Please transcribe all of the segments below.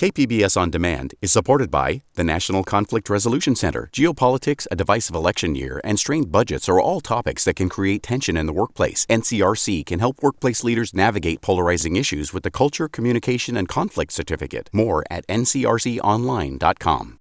KPBS On Demand is supported by the National Conflict Resolution Center. Geopolitics, a divisive election year, and strained budgets are all topics that can create tension in the workplace. NCRC can help workplace leaders navigate polarizing issues with the Culture, Communication, and Conflict Certificate. More at ncrconline.com.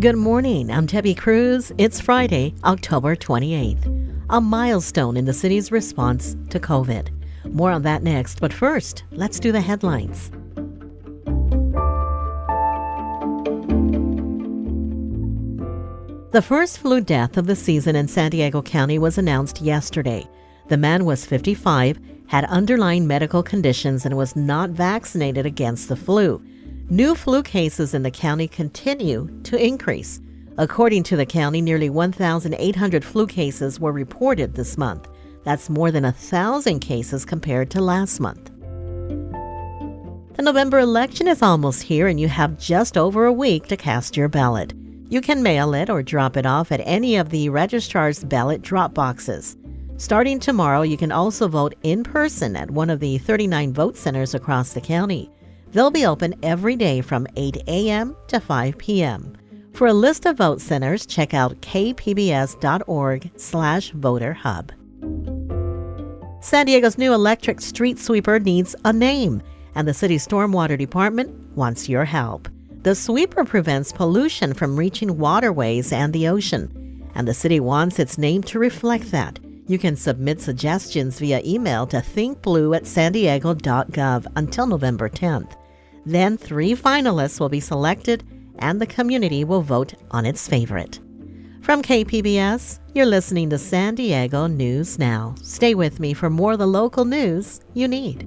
Good morning. I'm Debbie Cruz. It's Friday, October 28th, a milestone in the city's response to COVID. More on that next, but first, let's do the headlines. The first flu death of the season in San Diego County was announced yesterday. The man was 55, had underlying medical conditions, and was not vaccinated against the flu. New flu cases in the county continue to increase. According to the county, nearly 1,800 flu cases were reported this month. That's more than 1,000 cases compared to last month. The November election is almost here, and you have just over a week to cast your ballot. You can mail it or drop it off at any of the registrar's ballot drop boxes. Starting tomorrow, you can also vote in person at one of the 39 vote centers across the county. They'll be open every day from 8 a.m. to 5 p.m. For a list of vote centers, check out kpbs.org/voterhub. San Diego's new electric street sweeper needs a name, and the city's stormwater department wants your help. The sweeper prevents pollution from reaching waterways and the ocean, and the city wants its name to reflect that. You can submit suggestions via email to thinkblue@sandiego.gov until November 10th. Then 3 finalists will be selected, and the community will vote on its favorite. From KPBS, you're listening to San Diego News Now. Stay with me for more of the local news you need.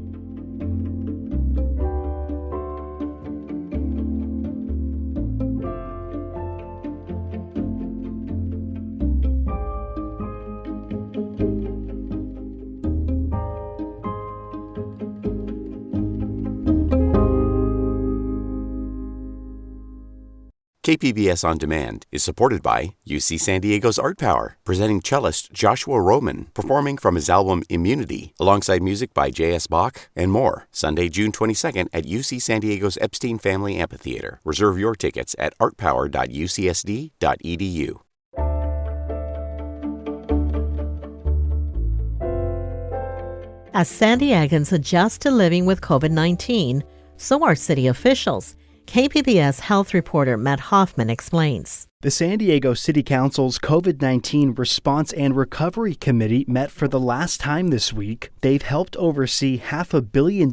KPBS On Demand is supported by UC San Diego's Art Power, presenting cellist Joshua Roman, performing from his album Immunity, alongside music by J.S. Bach and more. Sunday, June 22nd at UC San Diego's Epstein Family Amphitheater. Reserve your tickets at artpower.ucsd.edu. As San Diegans adjust to living with COVID-19, so are city officials. KPBS health reporter Matt Hoffman explains. The San Diego City Council's COVID-19 Response and Recovery Committee met for the last time this week. They've helped oversee $500 million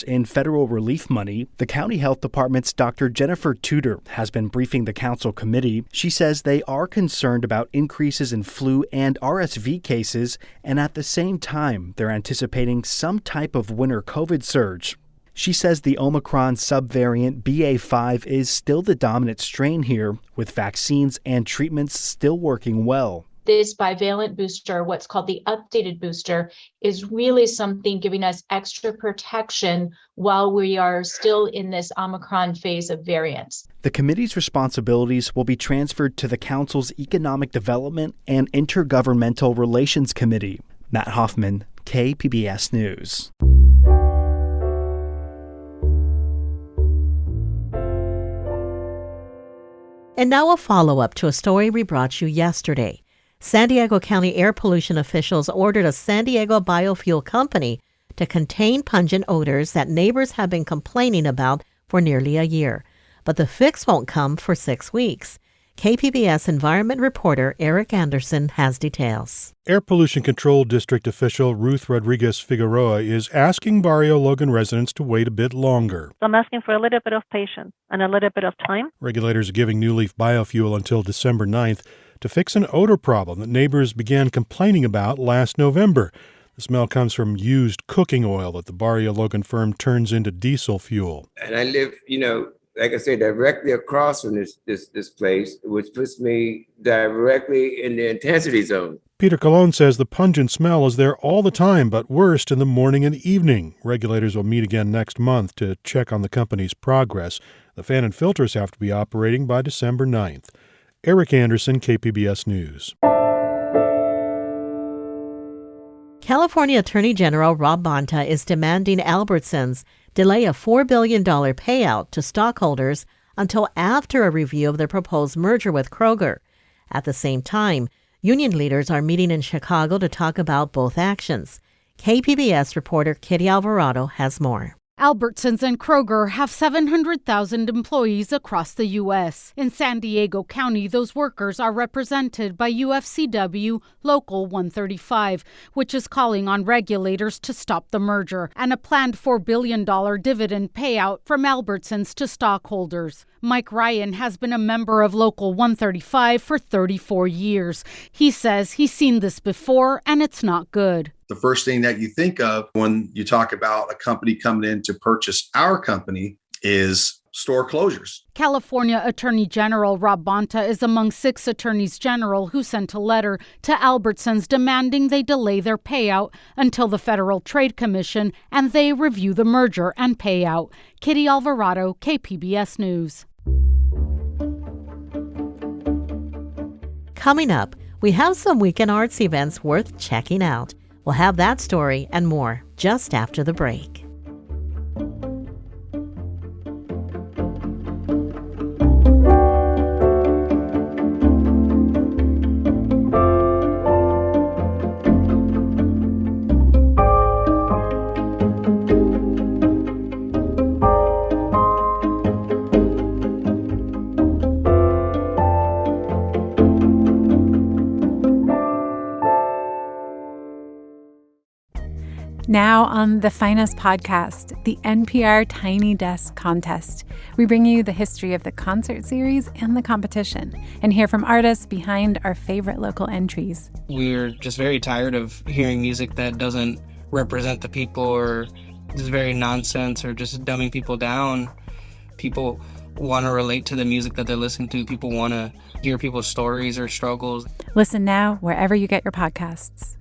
in federal relief money. The county health department's Dr. Jennifer Tudor has been briefing the council committee. She says they are concerned about increases in flu and RSV cases, and at the same time, they're anticipating some type of winter COVID surge. She says the Omicron subvariant BA.5 is still the dominant strain here, with vaccines and treatments still working well. This bivalent booster, what's called the updated booster, is really something giving us extra protection while we are still in this Omicron phase of variants. The committee's responsibilities will be transferred to the council's Economic Development and Intergovernmental Relations Committee. Matt Hoffman, KPBS News. And now a follow-up to a story we brought you yesterday. San Diego County air pollution officials ordered a San Diego biofuel company to contain pungent odors that neighbors have been complaining about for nearly a year. But the fix won't come for 6 weeks. KPBS environment reporter Eric Anderson has details. Air Pollution Control District official Ruth Rodriguez-Figueroa is asking Barrio Logan residents to wait a bit longer. I'm asking for a little bit of patience and a little bit of time. Regulators are giving New Leaf Biofuel until December 9th to fix an odor problem that neighbors began complaining about last November. The smell comes from used cooking oil that the Barrio Logan firm turns into diesel fuel. And I live, like I said, directly across from this place, which puts me directly in the intensity zone. Peter Colon says the pungent smell is there all the time, but worst in the morning and evening. Regulators will meet again next month to check on the company's progress. The fan and filters have to be operating by December 9th. Eric Anderson, KPBS News. California Attorney General Rob Bonta is demanding Albertsons delay a $4 billion payout to stockholders until after a review of their proposed merger with Kroger. At the same time, union leaders are meeting in Chicago to talk about both actions. KPBS reporter Kitty Alvarado has more. Albertsons and Kroger have 700,000 employees across the U.S. In San Diego County, those workers are represented by UFCW Local 135, which is calling on regulators to stop the merger, and a planned $4 billion dividend payout from Albertsons to stockholders. Mike Ryan has been a member of Local 135 for 34 years. He says he's seen this before, and it's not good. The first thing that you think of when you talk about a company coming in to purchase our company is store closures. California Attorney General Rob Bonta is among 6 attorneys general who sent a letter to Albertsons demanding they delay their payout until the Federal Trade Commission and they review the merger and payout. Kitty Alvarado, KPBS News. Coming up, we have some weekend arts events worth checking out. We'll have that story and more just after the break. Now on the Finest podcast, the NPR Tiny Desk Contest. We bring you the history of the concert series and the competition and hear from artists behind our favorite local entries. We're just very tired of hearing music that doesn't represent the people or is very nonsense or just dumbing people down. People want to relate to the music that they're listening to. People want to hear people's stories or struggles. Listen now wherever you get your podcasts.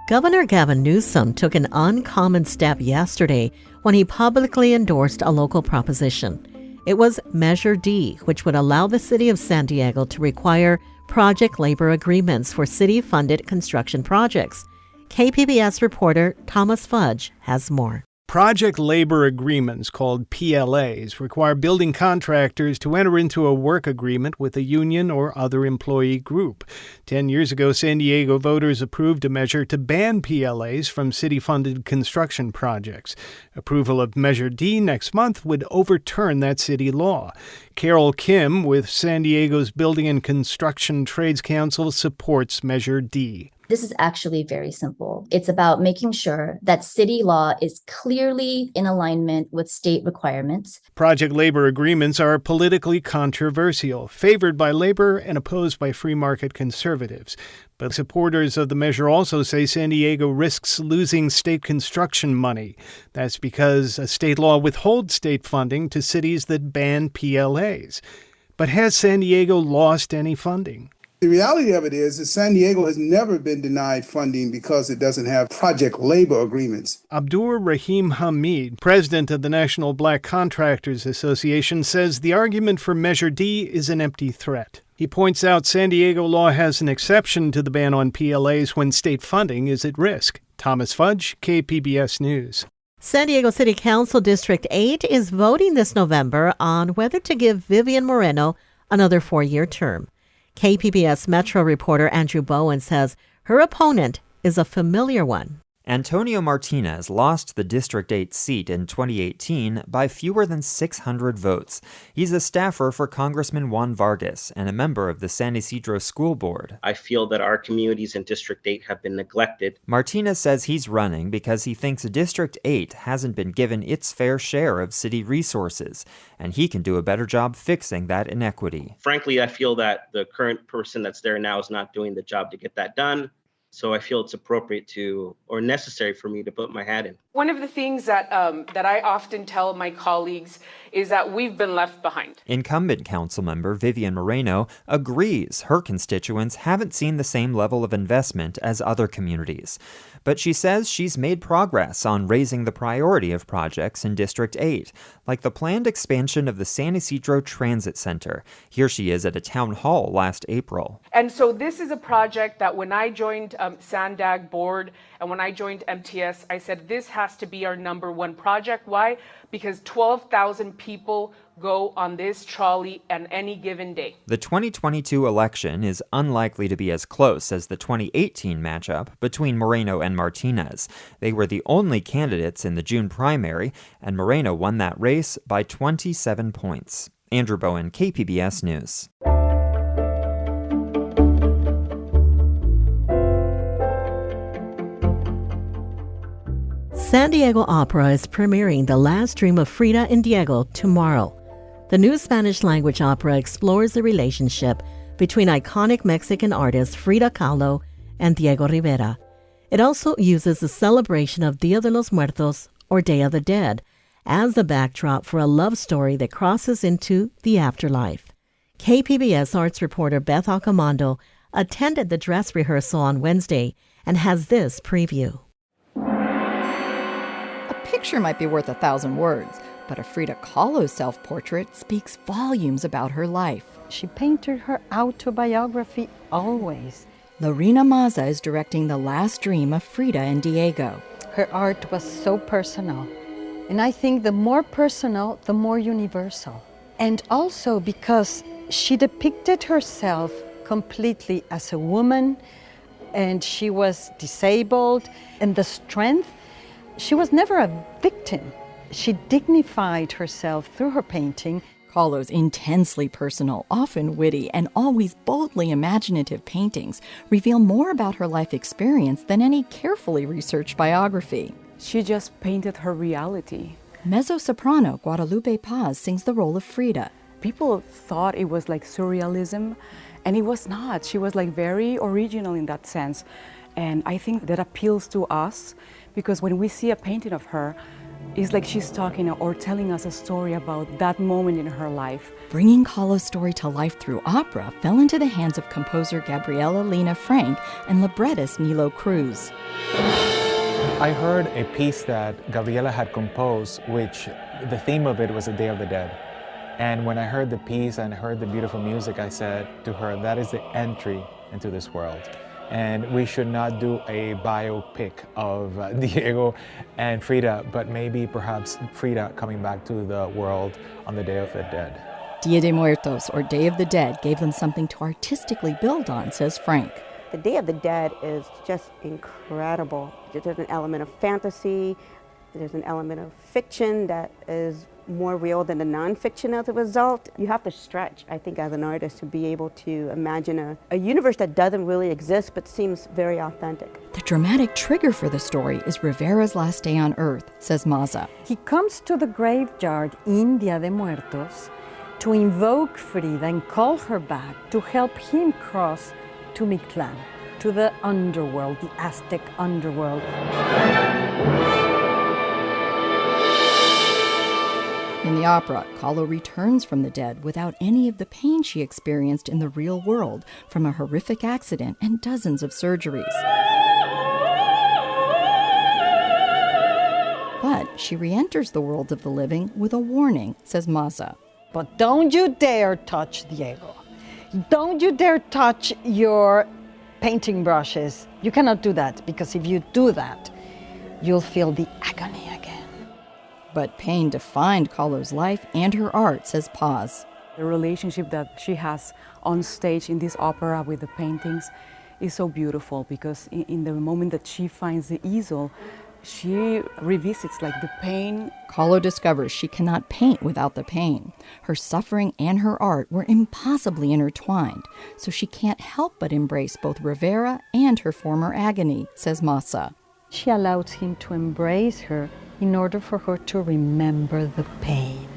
Governor Gavin Newsom took an uncommon step yesterday when he publicly endorsed a local proposition. It was Measure D, which would allow the city of San Diego to require project labor agreements for city-funded construction projects. KPBS reporter Thomas Fudge has more. Project labor agreements, called PLAs, require building contractors to enter into a work agreement with a union or other employee group. 10 years ago, San Diego voters approved a measure to ban PLAs from city-funded construction projects. Approval of Measure D next month would overturn that city law. Carol Kim with San Diego's Building and Construction Trades Council supports Measure D. This is actually very simple. It's about making sure that city law is clearly in alignment with state requirements. Project labor agreements are politically controversial, favored by labor and opposed by free market conservatives. But supporters of the measure also say San Diego risks losing state construction money. That's because a state law withholds state funding to cities that ban PLAs. But has San Diego lost any funding? The reality of it is that San Diego has never been denied funding because it doesn't have project labor agreements. Abdur Rahim Hamid, president of the National Black Contractors Association, says the argument for Measure D is an empty threat. He points out San Diego law has an exception to the ban on PLAs when state funding is at risk. Thomas Fudge, KPBS News. San Diego City Council District 8 is voting this November on whether to give Vivian Moreno another 4-year term. KPBS Metro reporter Andrew Bowen says her opponent is a familiar one. Antonio Martinez lost the District 8 seat in 2018 by fewer than 600 votes. He's a staffer for Congressman Juan Vargas and a member of the San Isidro School Board. I feel that our communities in District 8 have been neglected. Martinez says he's running because he thinks District 8 hasn't been given its fair share of city resources, and he can do a better job fixing that inequity. Frankly, I feel that the current person that's there now is not doing the job to get that done. So I feel it's appropriate to, or necessary for me to put my hat in. One of the things that I often tell my colleagues is that we've been left behind. Incumbent councilmember Vivian Moreno agrees her constituents haven't seen the same level of investment as other communities. But she says she's made progress on raising the priority of projects in District 8, like the planned expansion of the San Ysidro Transit Center. Here she is at a town hall last April. And so this is a project that when I joined SANDAG board and when I joined MTS, I said this has to be our number one project. Why? Because 12,000 people go on this trolley on any given day. The 2022 election is unlikely to be as close as the 2018 matchup between Moreno and Martinez. They were the only candidates in the June primary, and Moreno won that race by 27 points. Andrew Bowen, KPBS News. San Diego Opera is premiering The Last Dream of Frida and Diego tomorrow. The new Spanish-language opera explores the relationship between iconic Mexican artists Frida Kahlo and Diego Rivera. It also uses the celebration of Dia de los Muertos, or Day of the Dead, as the backdrop for a love story that crosses into the afterlife. KPBS arts reporter Beth Accomando attended the dress rehearsal on Wednesday and has this preview. A picture might be worth 1,000 words, but a Frida Kahlo self-portrait speaks volumes about her life. She painted her autobiography always. Lorena Maza is directing The Last Dream of Frida and Diego. Her art was so personal. And I think the more personal, the more universal. And also because she depicted herself completely as a woman, and she was disabled, and the strength. She was never a victim. She dignified herself through her painting. Kahlo's intensely personal, often witty, and always boldly imaginative paintings reveal more about her life experience than any carefully researched biography. She just painted her reality. Mezzo-soprano Guadalupe Paz sings the role of Frida. People thought it was like surrealism, and it was not. She was like very original in that sense. And I think that appeals to us because when we see a painting of her, it's like she's talking or telling us a story about that moment in her life. Bringing Kahlo's story to life through opera fell into the hands of composer Gabriela Lina Frank and librettist Nilo Cruz. I heard a piece that Gabriela had composed, which the theme of it was the Day of the Dead. And when I heard the piece and heard the beautiful music, I said to her, that is the entry into this world. And we should not do a biopic of Diego and Frida, but maybe perhaps Frida coming back to the world on the Day of the Dead. Dia de Muertos, or Day of the Dead, gave them something to artistically build on, says Frank. The Day of the Dead is just incredible. There's an element of fantasy, there's an element of fiction that is more real than the nonfiction as a result. You have to stretch, I think, as an artist to be able to imagine a universe that doesn't really exist but seems very authentic. The dramatic trigger for the story is Rivera's last day on Earth, says Maza. He comes to the graveyard in Dia de Muertos to invoke Frida and call her back to help him cross to Mictlan, to the underworld, the Aztec underworld. In the opera, Kahlo returns from the dead without any of the pain she experienced in the real world from a horrific accident and dozens of surgeries. But she re-enters the world of the living with a warning, says Maza. But don't you dare touch Diego. Don't you dare touch your painting brushes. You cannot do that, because if you do that, you'll feel the agony again. But pain defined Kahlo's life and her art, says Paz. The relationship that she has on stage in this opera with the paintings is so beautiful, because in the moment that she finds the easel, she revisits like the pain. Kahlo discovers she cannot paint without the pain. Her suffering and her art were impossibly intertwined, so she can't help but embrace both Rivera and her former agony, says Maza. She allows him to embrace her in order for her to remember the pain,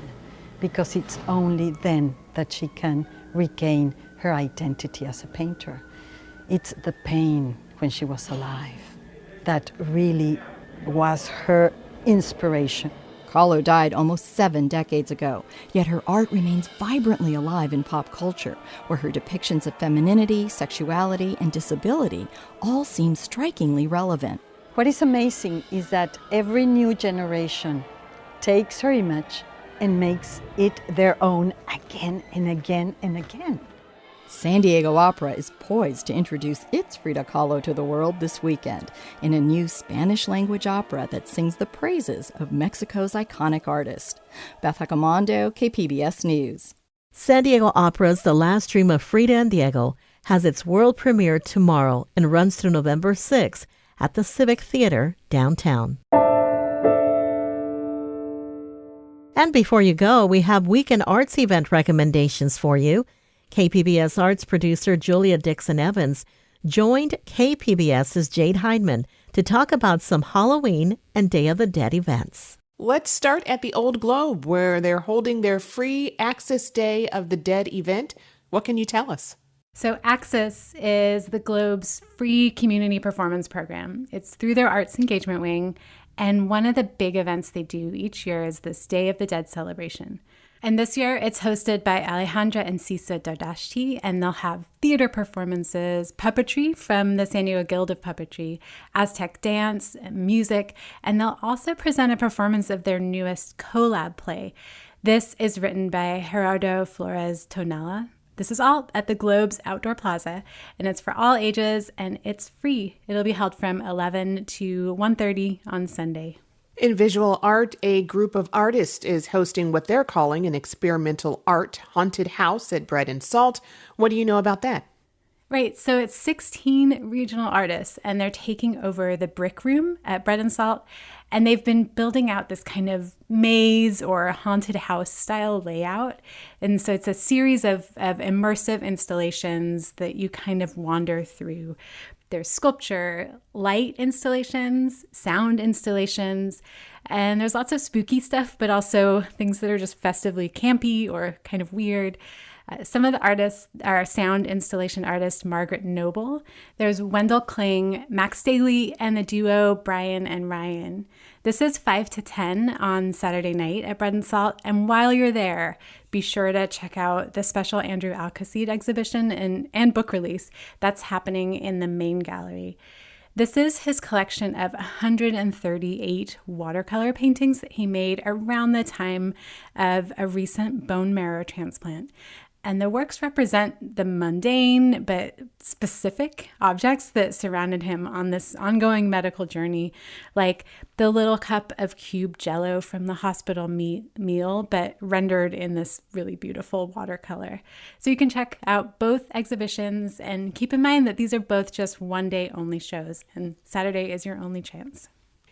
because it's only then that she can regain her identity as a painter. It's the pain when she was alive that really was her inspiration. Kahlo died almost 7 decades ago, yet her art remains vibrantly alive in pop culture, where her depictions of femininity, sexuality, and disability all seem strikingly relevant. What is amazing is that every new generation takes her image and makes it their own again and again and again. San Diego Opera is poised to introduce its Frida Kahlo to the world this weekend in a new Spanish-language opera that sings the praises of Mexico's iconic artist. Beth Jacomondo, KPBS News. San Diego Opera's The Last Dream of Frida and Diego has its world premiere tomorrow and runs through November 6th at the Civic Theater downtown. And before you go, we have weekend arts event recommendations for you. KPBS arts producer Julia Dixon-Evans joined KPBS's Jade Heidman to talk about some Halloween and Day of the Dead events. Let's start at the Old Globe, where they're holding their free Access Day of the Dead event. What can you tell us? So Access is the Globe's free community performance program. It's through their arts engagement wing, and one of the big events they do each year is this Day of the Dead celebration. And this year, it's hosted by Alejandra and Cisa Dardashti, and they'll have theater performances, puppetry from the San Diego Guild of Puppetry, Aztec dance, music, and they'll also present a performance of their newest collab play. This is written by Gerardo Flores Tonella. This is all at the Globe's Outdoor Plaza, and it's for all ages, and it's free. It'll be held from 11 to 1:30 on Sunday. In visual art, a group of artists is hosting what they're calling an experimental art haunted house at Bread and Salt. What do you know about that? Right, so it's 16 regional artists, and they're taking over the Brick Room at Bread and Salt, and they've been building out this kind of maze or haunted house style layout. And so it's a series of immersive installations that you kind of wander through. There's sculpture, light installations, sound installations, and there's lots of spooky stuff, but also things that are just festively campy or kind of weird. Some of the artists are sound installation artist Margaret Noble. There's Wendell Kling, Max Daly, and the duo Brian and Ryan. This is 5 to 10 on Saturday night at Bread and Salt. And while you're there, be sure to check out the special Andrew Alcacid exhibition and book release that's happening in the main gallery. This is his collection of 138 watercolor paintings that he made around the time of a recent bone marrow transplant. And the works represent the mundane but specific objects that surrounded him on this ongoing medical journey, like the little cup of cube jello from the hospital meal, but rendered in this really beautiful watercolor. So you can check out both exhibitions, and keep in mind that these are both just one-day only shows, and Saturday is your only chance.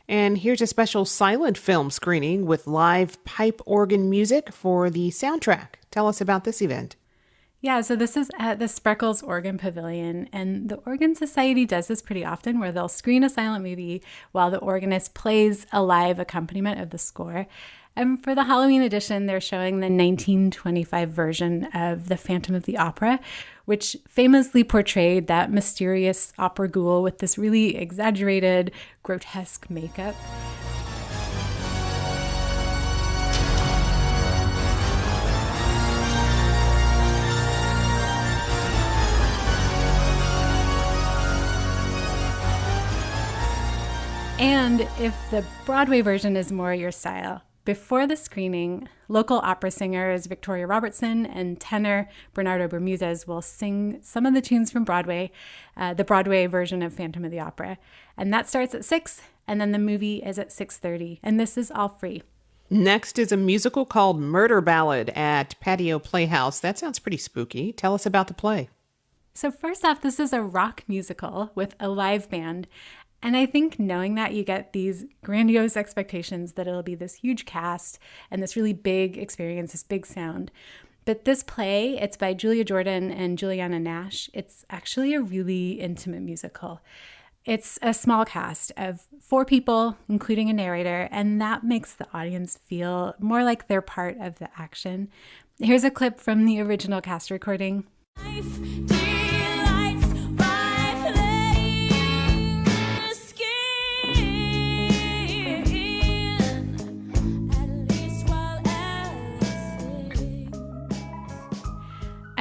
And here's a special silent film screening with live pipe organ music for the soundtrack. Tell us about this event. Yeah, so this is at the Spreckles Organ Pavilion, and the Organ Society does this pretty often, where they'll screen a silent movie while the organist plays a live accompaniment of the score. And for the Halloween edition, they're showing the 1925 version of The Phantom of the Opera, which famously portrayed that mysterious opera ghoul with this really exaggerated, grotesque makeup. And if the Broadway version is more your style, before the screening, local opera singers Victoria Robertson and tenor Bernardo Bermudez will sing some of the tunes from Broadway, the Broadway version of Phantom of the Opera. And that starts at 6, and then the movie is at 6:30. And this is all free. Next is a musical called Murder Ballad at Patio Playhouse. That sounds pretty spooky. Tell us about the play. So first off, this is a rock musical with a live band. And I think knowing that, you get these grandiose expectations that it'll be this huge cast and this really big experience, this big sound. But this play, it's by Julia Jordan and Juliana Nash. It's actually a really intimate musical. It's a small cast of 4 people, including a narrator, and that makes the audience feel more like they're part of the action. Here's a clip from the original cast recording.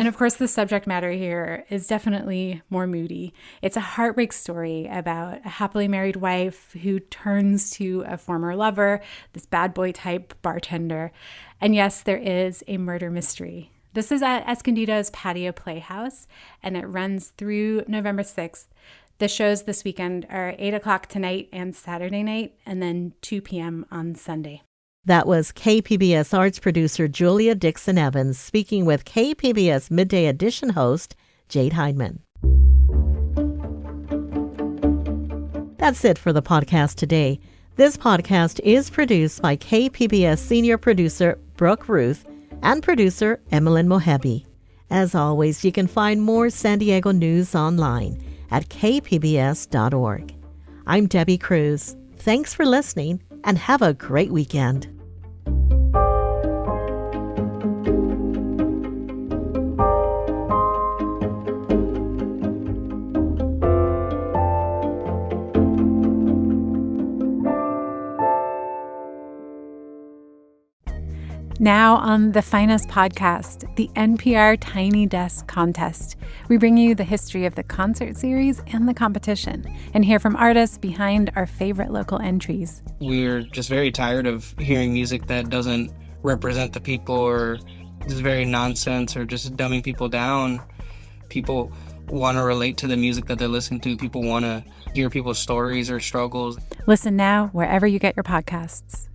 And of course, the subject matter here is definitely more moody. It's a heartbreak story about a happily married wife who turns to a former lover, this bad boy type bartender. And yes, there is a murder mystery. This is at Escondido's Patio Playhouse, and it runs through November 6th. The shows this weekend are 8 o'clock tonight and Saturday night, and then 2 p.m. on Sunday. That was KPBS arts producer Julia Dixon Evans speaking with KPBS Midday Edition host Jade Heidman. That's it for the podcast today. This podcast is produced by KPBS senior producer Brooke Ruth and producer Emmeline Mohebi. As always, you can find more San Diego news online at kpbs.org. I'm Debbie Cruz. Thanks for listening and have a great weekend. Now on the Finest podcast, the NPR Tiny Desk Contest. We bring you the history of the concert series and the competition and hear from artists behind our favorite local entries. We're just very tired of hearing music that doesn't represent the people or is very nonsense or just dumbing people down. People want to relate to the music that they're listening to. People want to hear people's stories or struggles. Listen now wherever you get your podcasts.